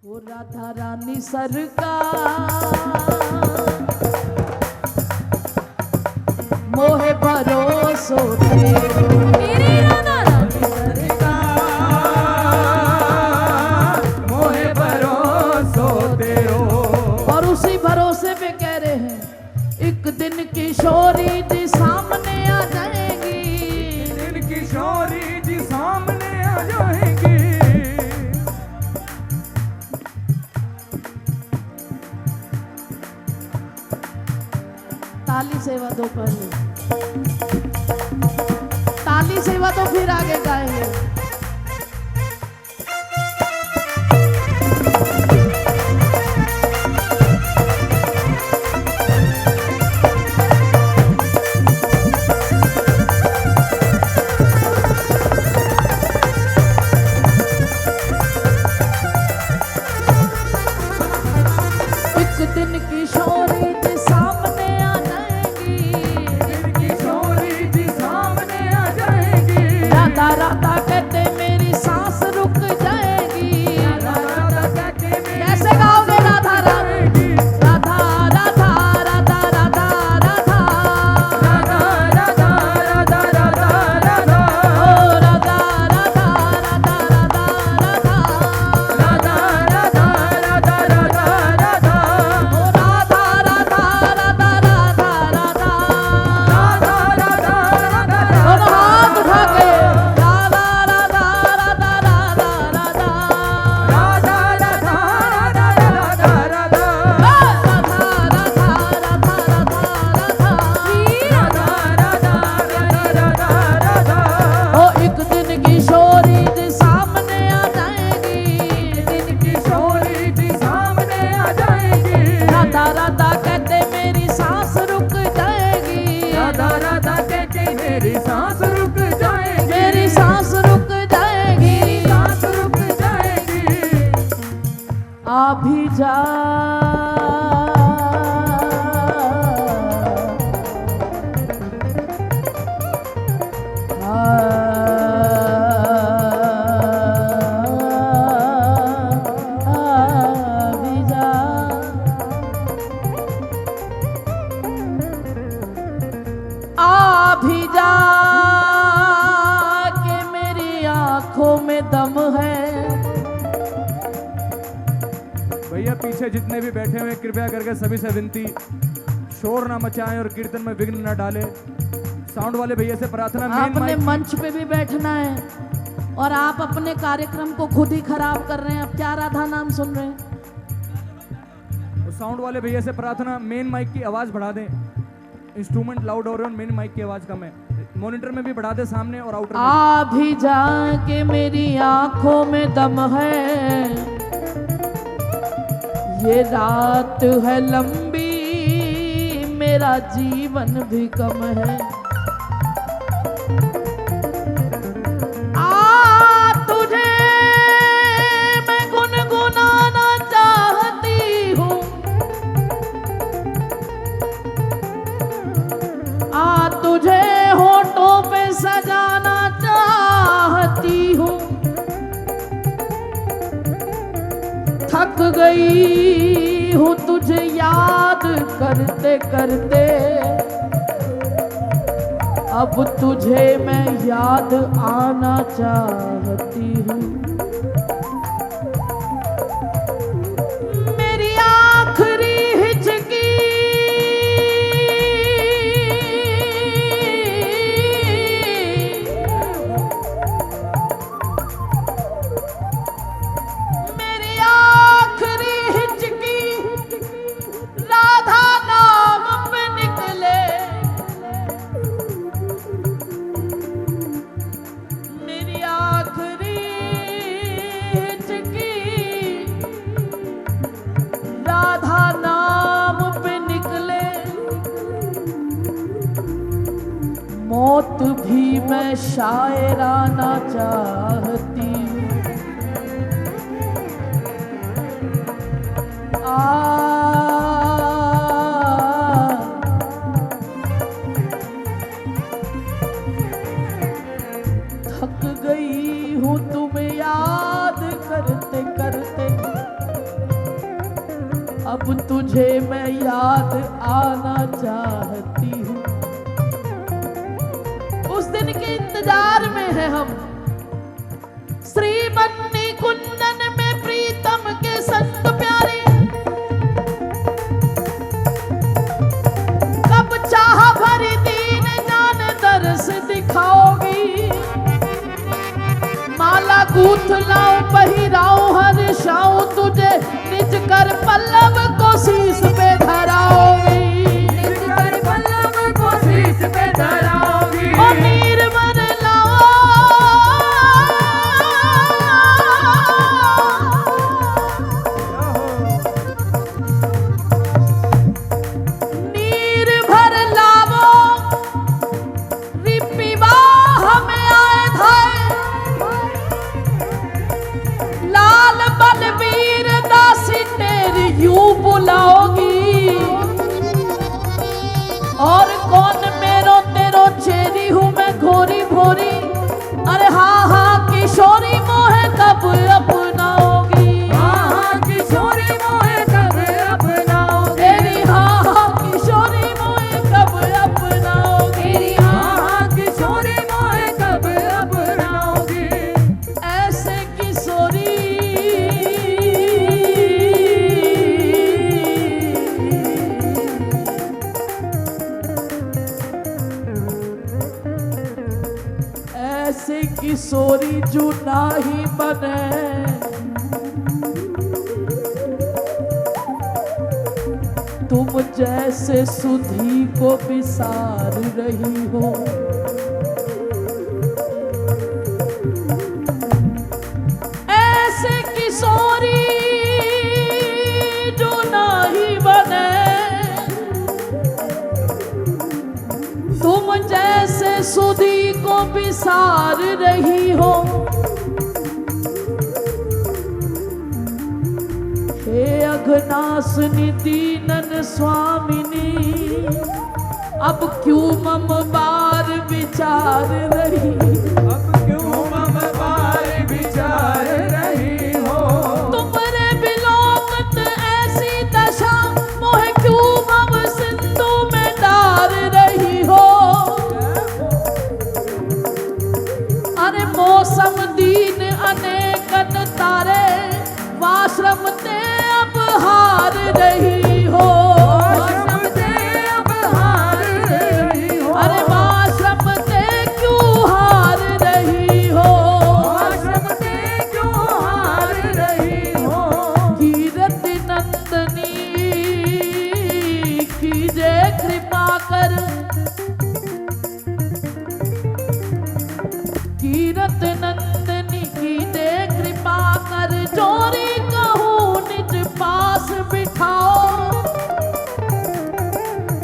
ओ राधा रानी सरकार मोहे भरोसो तेरो, मेरी राधा रानी सरकार मोहे भरोसो तेरो। और उसी भरोसे पे कह रहे हैं एक दिन किशोरी जी सामने आ जाएगी, दिन किशोरी जी सामने आ जाएंगी। ताली सेवा दो पहले, ताली सेवा तो फिर आगे गाएंगे। एक दिन किशोरी जी सामने आ जाएगी, दिन किशोरी जी सामने आ जाएंगी। राधा राधा कहते मेरी सांस रुक जाएगी। राधा राधा कहके मेरी कैसे गाओगे राधा राधा राधा राधा राधा राधा राधा राधा राधा राधा राधा राधा ओ राधा राधा राधा राधा राधा राधा राधा राधा राधा राधा ओ राधा राधा राधा राधा राधा राधा राधा राधा दोनों हाथ उठा के राधा राधा राधा राधा राधा राधा राधा राधा राधा ओ एक दिन किशोरी जी सामने आ जाएगी, दिन किशोरी जी सामने आ जाएंगी। राधा राधा कहते मेरी सांस रुक जाएगी, राधा राधा कहके मेरी सांस रुक जाएगी। मेरी सांस रुक जाएगी। सांस रुक जाएगी। आ भी जा भी जा आ भी जा के मेरी आंखों में दम है। भैया पीछे जितने भी बैठे हुए कृपया करके सभी से विनती, शोर ना मचाएं और कीर्तन में विघ्न ना डालें। साउंड वाले भैया से प्रार्थना, मेन आपने माइक मंच पे भी बैठना है और आप अपने कार्यक्रम को खुद ही खराब कर रहे हैं। अब क्या राधा नाम सुन रहे हैं? साउंड वाले भैया से प्रार्थना, मेन माइक की आवाज बढ़ा दें। इंस्ट्रूमेंट लाउड हो रहे हैं और मेन माइक की आवाज कम है। मॉनिटर में भी बढ़ा दे सामने और आउटर में। आ भी जा के मेरी आंखों में दम है, ये रात है लंबी मेरा जीवन भी कम है। आ तुझे मैं गुनगुनाना चाहती हूँ, आ तुझे होठों पे सजाना चाहती हूँ। थक गई हूँ तुझे याद करते करते, अब तुझे मैं याद आना चाहती हूँ। मेरी आखिरी हिचकी मेरी आखिरी हिचकी राधा नाम पे निकले। मेरी आखिरी हिचकी राधा नाम पे निकले। मौत भी मैं शायराना चाहती हूँ। थक गई हूँ तुम्हें याद करते करते, अब तुझे मैं याद आना चाहती हूँ। उस दिन के इंतजार में है हम। श्री बन्नी कुंदन में प्रीतम के संत प्यारे, कब चाह भरी दीन जान दर्श दिखाओगी। माला गूथ लाऊं पहिराऊं हर्षाऊं तुझे, निज कर पल्लव को शीश पे धराओगी। निज कर पल्लव को शीश पे धराओगी। ओ नीरवर लाओ, नीर भर लावो विवाह में आए धाए। लाल बलबीर दासी तेरी यूं बुलाओगी। और कौन मेरो तेरो चेरी हूँ मैं घोरी भोरी। अरे हाँ हाँ किशोरी मोहे कब अपनाओगी। हाँ हाँ किशोरी मोहे कब अपनाओगी। तेरी हाँ हाँ किशोरी मोहे कब अपनाओगी। तेरी हाँ हाँ किशोरी मोहे कब अपनाओगी। ऐसे किशोरी ऐसे किशोरी जो नाही बने। तुम जैसे सुधी को विसार रही हो। ऐसे किशोरी जो नाही बने। तुम जैसे सुधी को विसार रही हो। हे अघनासनी दीनन स्वामिनी, अब क्यों मम बार विचार रही। अब क्यों मम बार विचार रही हो। तुमरे विलोकत ऐसी दशा, मोहे क्यों मम सिंधु में डार रही हो। अरे मौसम दीन अनेकन तारे, वाश्रम ते अब हार रही हो। आश्रम से अब हार रही हो। अरे वाश्रम ते क्यों हार रही हो। आश्रम से क्यों हार रही हो। कीरति नंदनी कीजे कृपा कर। कीरत नंदनी कीजे कृपा कर। जोरी कहूँ निज पास बिठाओ।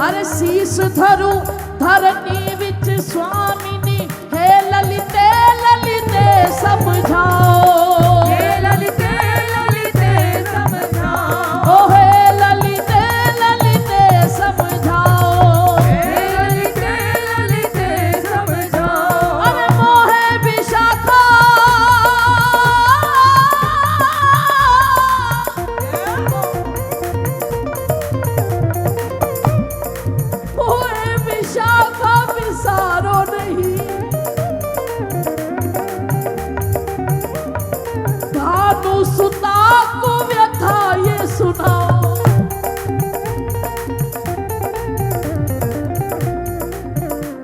अरे शीश धरू धरनी विच स्वामिनी, हे ललिते ललिते समझाओ। हे ललिते ललिते समझाओ। ओ हे ललिते ललिते समझाओ। हे ललिते ललिते समझाओ। अरे मोहे विशाखा मोहे विशाखा विसारो नहीं। भानु सुता को व्यथा ये सुनाओ।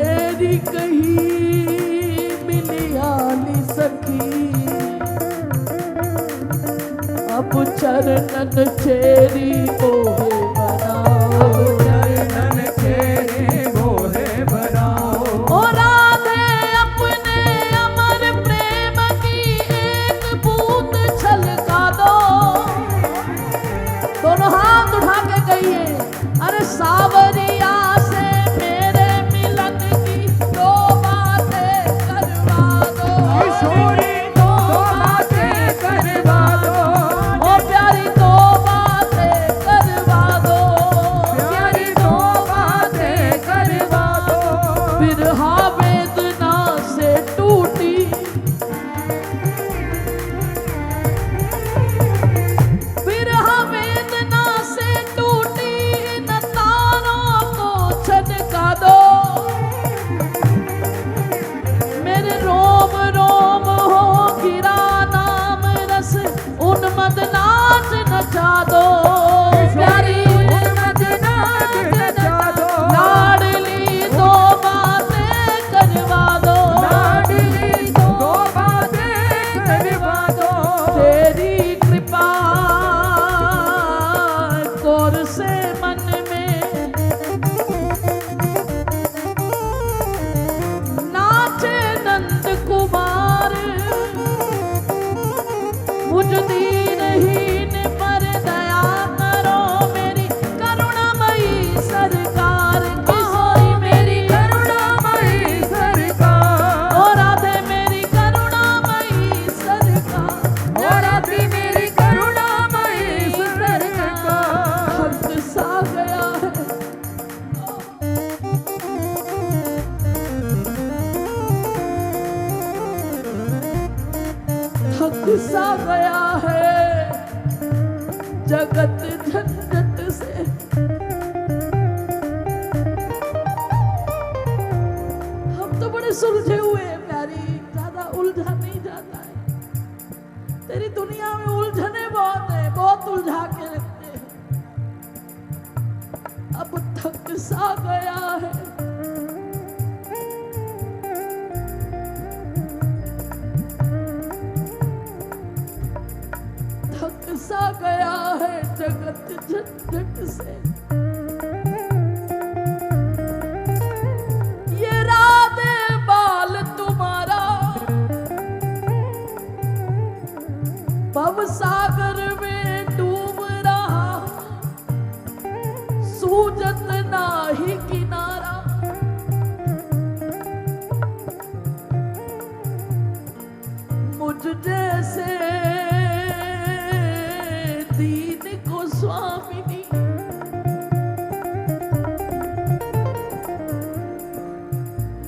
एरी कहीं मिलियाली सखी, अब चरणन चेरी मोहे बनाओ। चरणन चेरे मोहे बनाओ। ओ राधे अपने अमर प्रेम की एक बूंद छलका दो। दोनों हाथ उठा के कहिए, अरे सावरिया से मेरे मिलन की दो बातें करवा दो। किशोरी दो बातें करवा दो। ओ प्यारी दो बातें करवा दो। प्यारी दो बातें करवा दो। बिरहा वेदना से टूटी, बिरहा वेदना से नचा दो प्यारी उन्मत्त नाच नचा दो, लाडली दो बातें करवा दो, लाडली दो बातें करवा दो। तेरी कृपा कौर से मन में नाचे नंद कुमार, मुझ दीनहीन पर दया करो मेरी करुणामयी सरकार। किशोरी मेरी करुणामयी सरकार, ओ राधे मेरी करुणामयी सरकार, और आती मेरी करुणामयी सरकार। हक सा गया है थक सा गया है जगत झंझट से। हम तो बड़े सुलझे हुए हैं प्यारी, ज्यादा उलझा नहीं जाता है। तेरी दुनिया में उलझने बहुत है, बहुत उलझा के रखते हैं। अब थक सा गया है थक सा गया है जगत झंझट से। ये राधे बाल तुम्हारा भव सागर में डूब रहा, सूझत नाही किनारा। मुझ जैसे दीन को स्वामिनी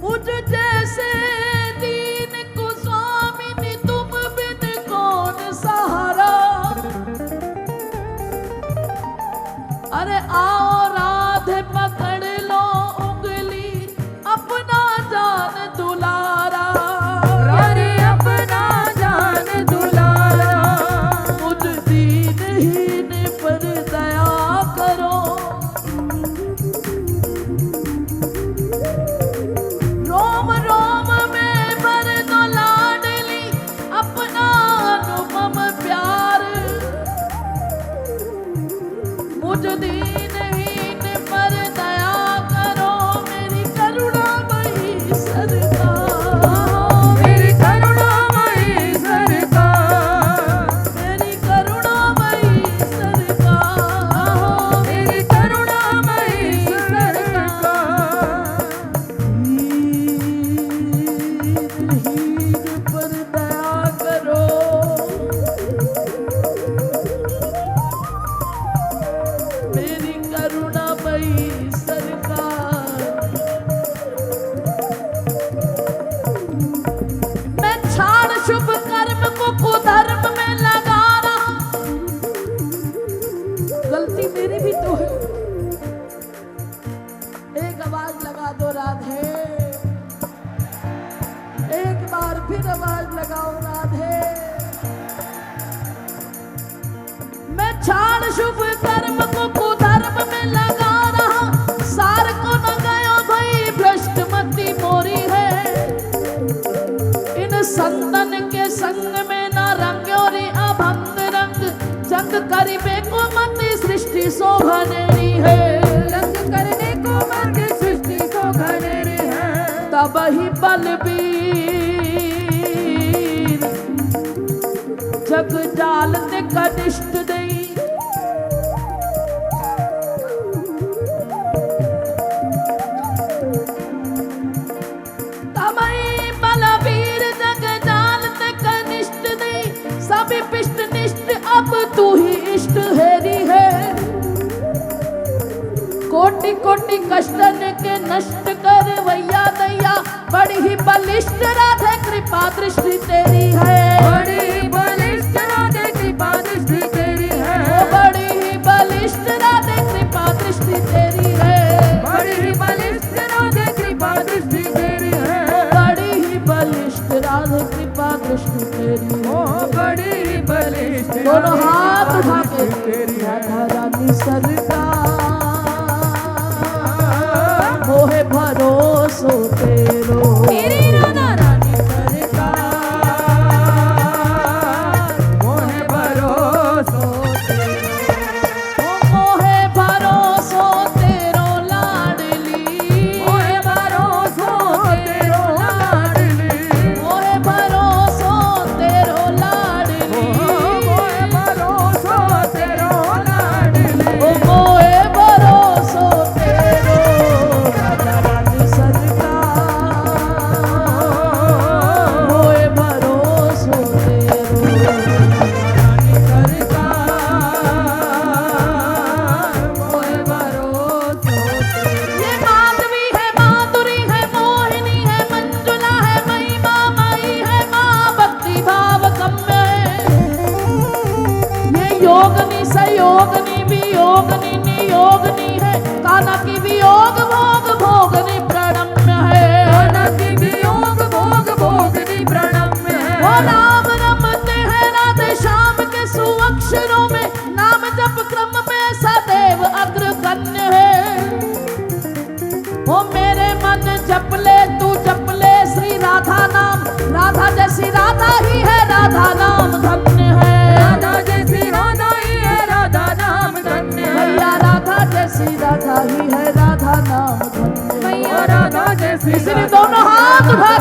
मुझ जैसे दीन को स्वामिनी, तुम बिन कौन सहारा। अरे आओ राधे पकड़ लो उंगली अपना जान दुलारा। अरे अपना जान दुलारा, मुझ दीनहीन पर दया करो, रोम रोम में भर दो लाडली अपना अनुपम प्यार। मुझ दीनहीन पर दया करो मेरी करुणामयी सरकार। मेरी करुणामयी सरकार, मेरी करुणामयी सरकार। मेरी करुणामयी सरकार। दीनहीन पर दया करो, मेरी करुणामयी सरकार। मैं छाड़ शुभ कर्म को कुधर्म में लगा रहा, गलती मेरी भी तो है। एक आवाज लगा दो राधे, एक बार फिर आवाज लगाओ राधे। मैं छाड़ शुभ कर्म को कुधर्म में लगा रहा, सार को न गयो भाई भ्रष्ट मति मोरी है। इन संतन के संग में न रंग्यो रे अभंग रंग, जंग करिबे को मति सृष्टि शोभनेरी है। रंग करने को मत सृष्टि को घनेरी है। तब ही बलबीर जग जाल ते कनिष्ठ दई, तमई बलबीर जग जाल ते कनिष्ठ दई, सभी पिष्ट निष्ठ अब तू ही इष्ट हेरी है। कोटि कोटि कष्टन के नष्ट कर वैया दैया, बड़ी ही बलिष्ठ राधे कृपा दृष्टि तेरी है। बड़ी ही बलिष्ठ राधे कृपा दृष्टि तेरी है। ओ बड़ी ही बलिष्ठ राधे कृपा दृष्टि तेरी है। बड़ी ही बलिष्ठ राधे कृपा दृष्टि तेरी है। बड़ी ही बलिष्ठ राधे कृपा दृष्टि तेरी है। ओ बड़ी ही बलिष्ठ दोनों हाथ उठा के तेरी है। राधा रानी सरकार मोहे भरोसो तेरो मेरी राधा रानी सरकार मोहे भरोसो मोहे भरोसो तेरो लाडली मोहे भरोसो तेरो लाडली मोहे भरोसो तेरो लाडली मोहे भरोसो तेरो लाडली ओ मोहे भरोसो तेरो राधा रानी सरकार मोहे भरोसो तेरो रानी सरकार मोहे भरोसो ये माधवी है माधुरी है मोहिनी है मंजुला है महिमा मई है माँ भक्ति भाव गम्य है ये योगनी सयोगनी वियोगनी नियोगनी है काना की वियोग भोग भोगनी प्रणम्य है काना की वियोग भोग भोगनी प्रणम्य है वो नाम रमते हैं राधे श्याम के सुअक्षरों में नाम जप क्रम में सदैव अग्रगण्य है वो मेरे मन जप ले तू जप ले श्री राधा नाम राधा जैसी राधा ही है राधा नाम धन्य है राधा जैसी राधा ही है राधा नाम धन्य है भैया राधा जैसी राधा ही है राधा नाम धन्य है मैया राधा जैसी इसलिए दोनों हाथ उठा